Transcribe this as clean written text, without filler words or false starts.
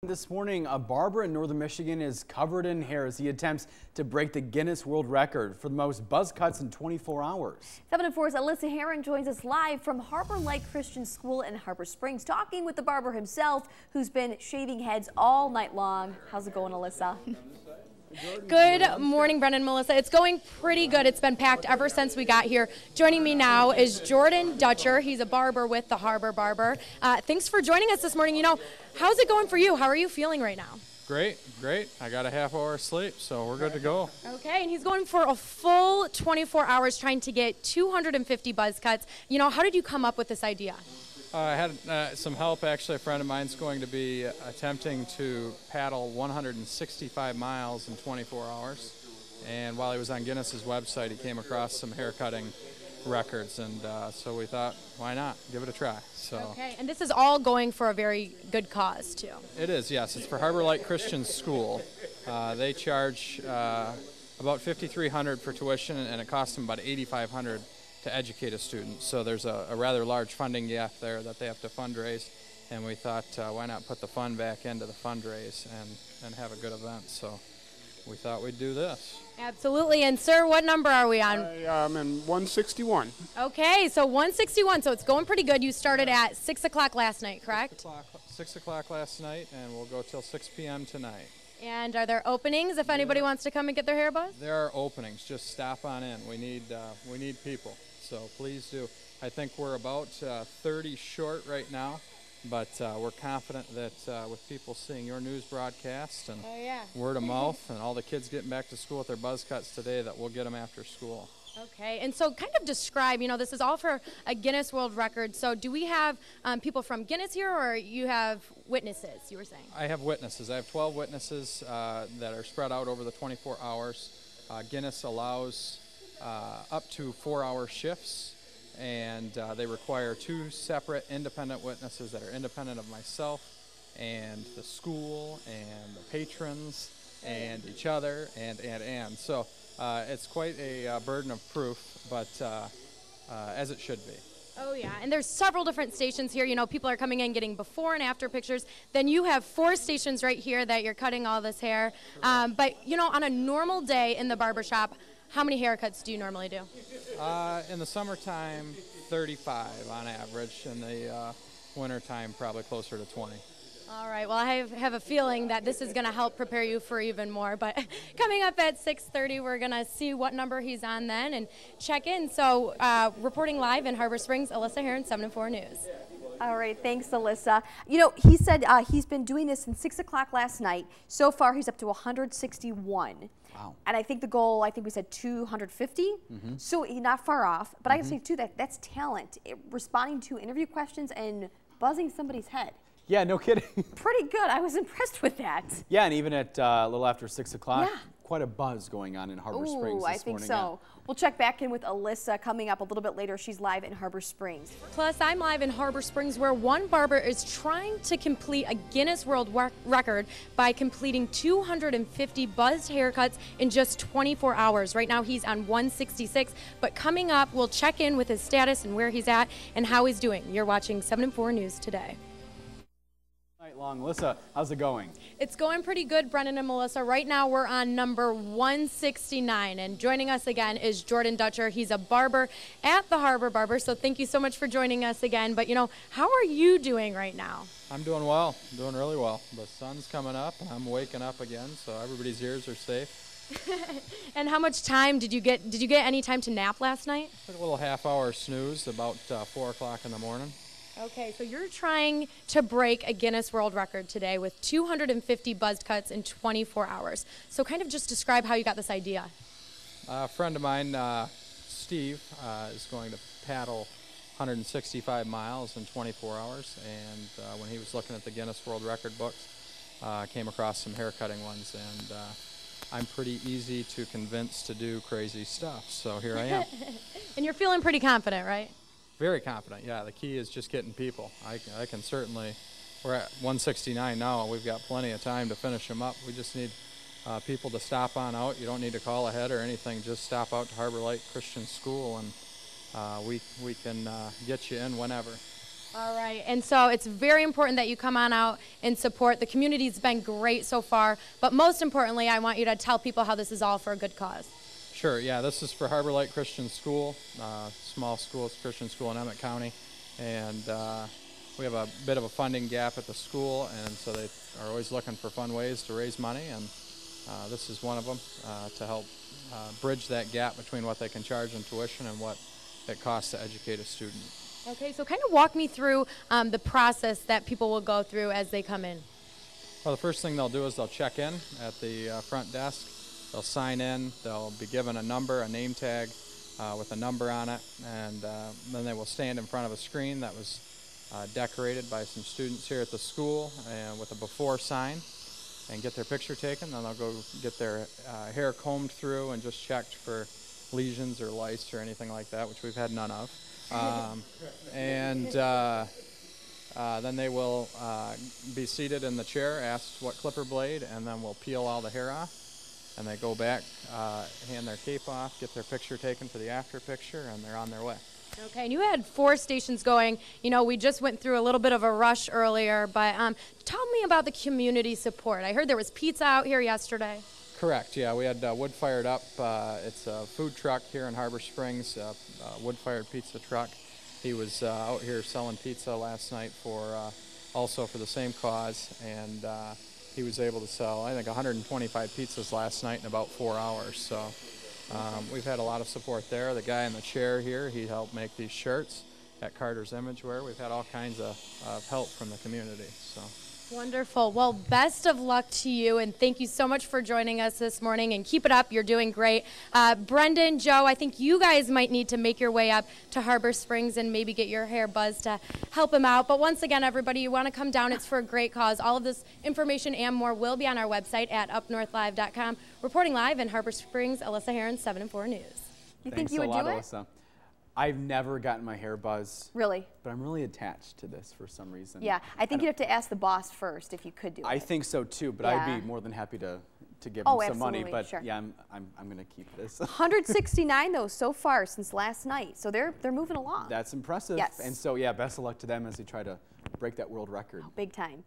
This morning, a barber in northern Michigan is covered in hair as he attempts to break the Guinness World Record for the most buzz cuts in 24 hours. 7 and 4's Alyssa Heron joins us live from Harbor Light Christian School in Harbor Springs, talking with the barber himself, who's been shaving heads all night long. How's it going, Alyssa? Good morning, Brendan and Melissa. It's going pretty good. It's been packed ever since we got here. Joining me now is Jordan Dutcher. He's a barber with the Harbor Barber. Thanks for joining us this morning. You know, how's it going for you? How are you feeling right now? Great. I got a half hour of sleep, so we're good to go. Okay, and he's going for a full 24 hours trying to get 250 buzz cuts. You know, how did you come up with this idea? I had some help. Actually, a friend of mine's going to be attempting to paddle 165 miles in 24 hours. And while he was on Guinness's website, he came across some hair cutting records, and so we thought, why not? Give it a try. So. Okay, and this is all going for a very good cause, too. It is, yes. It's for Harbor Light Christian School. They charge about $5,300 for tuition, and it costs them about $8,500 to educate a student. So there's a rather large funding gap there that they have to fundraise, and we thought, why not put the fund back into the fundraise and have a good event. So we thought we'd do this. Absolutely. And sir, what number are we on? I'm in 161. Okay, so 161, so it's going pretty good. You started at 6 o'clock last night, correct? 6 o'clock last night, and we'll go till 6 p.m. tonight. And are there openings if anybody wants to come and get their hair buzzed? There are openings. Just stop on in. We need people, so please do. I think we're about 30 short right now, but we're confident that with people seeing your news broadcast and word of mouth and all the kids getting back to school with their buzz cuts today, that we'll get them after school. Okay, and so kind of describe, you know, this is all for a Guinness World Record. So do we have people from Guinness here, or you have witnesses, you were saying? I have witnesses. I have 12 witnesses that are spread out over the 24 hours. Guinness allows up to 4-hour shifts, and they require 2 separate independent witnesses that are independent of myself and the school and the patrons and each other and. So it's quite a burden of proof, but as it should be. Oh, yeah, and there's several different stations here. You know, people are coming in getting before and after pictures. Then you have 4 stations right here that you're cutting all this hair. But, you know, on a normal day in the barbershop, how many haircuts do you normally do? In the summertime, 35 on average. In the wintertime, probably closer to 20. All right, well, I have a feeling that this is going to help prepare you for even more. But coming up at 6:30, we're going to see what number he's on then and check in. So reporting live in Harbor Springs, Alyssa Heron, 7 and 4 News. All right, thanks, Alyssa. You know, he said he's been doing this since 6 o'clock last night. So far, he's up to 161. Wow. And I think the goal, I think we said 250. So he's not far off. But I gotta say, too, that's talent. Responding to interview questions and buzzing somebody's head. Yeah, no kidding. Pretty good. I was impressed with that. Yeah, and even at a little after 6 o'clock, quite a buzz going on in Harbor Springs this morning. I think so. Yeah. We'll check back in with Alyssa coming up a little bit later. She's live in Harbor Springs. Plus, I'm live in Harbor Springs, where one barber is trying to complete a Guinness World Record by completing 250 buzzed haircuts in just 24 hours. Right now, he's on 166, but coming up, we'll check in with his status and where he's at and how he's doing. You're watching 7 and 4 News today. Long. Melissa, how's it going? It's going pretty good, Brendan and Melissa. Right now we're on number 169, and joining us again is Jordan Dutcher. He's a barber at the Harbor Barber, so thank you so much for joining us again. But, you know, how are you doing right now? I'm doing well. I'm doing really well. The sun's coming up, and I'm waking up again, so everybody's ears are safe. And how much time did you get? Did you get any time to nap last night? A little half-hour snooze about 4 o'clock in the morning. Okay, so you're trying to break a Guinness World Record today with 250 buzzed cuts in 24 hours. So kind of just describe how you got this idea. A friend of mine, Steve, is going to paddle 165 miles in 24 hours. And when he was looking at the Guinness World Record books, came across some haircutting ones. And I'm pretty easy to convince to do crazy stuff. So here I am. And you're feeling pretty confident, right? Very confident, yeah. The key is just getting people. I can certainly, we're at 169 now, and we've got plenty of time to finish them up. We just need people to stop on out. You don't need to call ahead or anything. Just stop out to Harbor Light Christian School, and we can get you in whenever. All right, and so it's very important that you come on out and support. The community's been great so far, but most importantly, I want you to tell people how this is all for a good cause. Sure, yeah, this is for Harbor Light Christian School, small school, it's a Christian school in Emmet County, and we have a bit of a funding gap at the school, and so they are always looking for fun ways to raise money, and this is one of them to help bridge that gap between what they can charge in tuition and what it costs to educate a student. Okay, so kind of walk me through the process that people will go through as they come in. Well, the first thing they'll do is they'll check in at the front desk. They'll sign in. They'll be given a number, a name tag with a number on it, and then they will stand in front of a screen that was decorated by some students here at the school and with a before sign, and get their picture taken. Then they'll go get their hair combed through and just checked for lesions or lice or anything like that, which we've had none of. Then they will be seated in the chair, asked what clipper blade, and then we'll peel all the hair off. And they go back, hand their cape off, get their picture taken for the after picture, and they're on their way. Okay, and you had 4 stations going. You know, we just went through a little bit of a rush earlier, but tell me about the community support. I heard there was pizza out here yesterday. Correct, yeah, we had Wood Fired Up. It's a food truck here in Harbor Springs, wood-fired pizza truck. He was out here selling pizza last night also for the same cause, and he was able to sell, I think, 125 pizzas last night in about 4 hours. So we've had a lot of support there. The guy in the chair here, he helped make these shirts at Carter's Imagewear. We've had all kinds of help from the community. So. Wonderful. Well, best of luck to you, and thank you so much for joining us this morning, and keep it up. You're doing great. Brendan, Joe, I think you guys might need to make your way up to Harbor Springs and maybe get your hair buzzed to help him out. But once again, everybody, you want to come down. It's for a great cause. All of this information and more will be on our website at UpNorthLive.com. Reporting live in Harbor Springs, Alyssa Heron, 7 and 4 News. You think you would do it? Alyssa. I've never gotten my hair buzzed. Really? But I'm really attached to this for some reason. Yeah, I think you'd have to ask the boss first if you could do it. I think so too, but Yeah. I'd be more than happy to give him some money. absolutely, But sure. yeah, I'm going to keep this. 169 though so far since last night, so they're moving along. That's impressive. Yes. And so yeah, best of luck to them as they try to break that world record. Big time.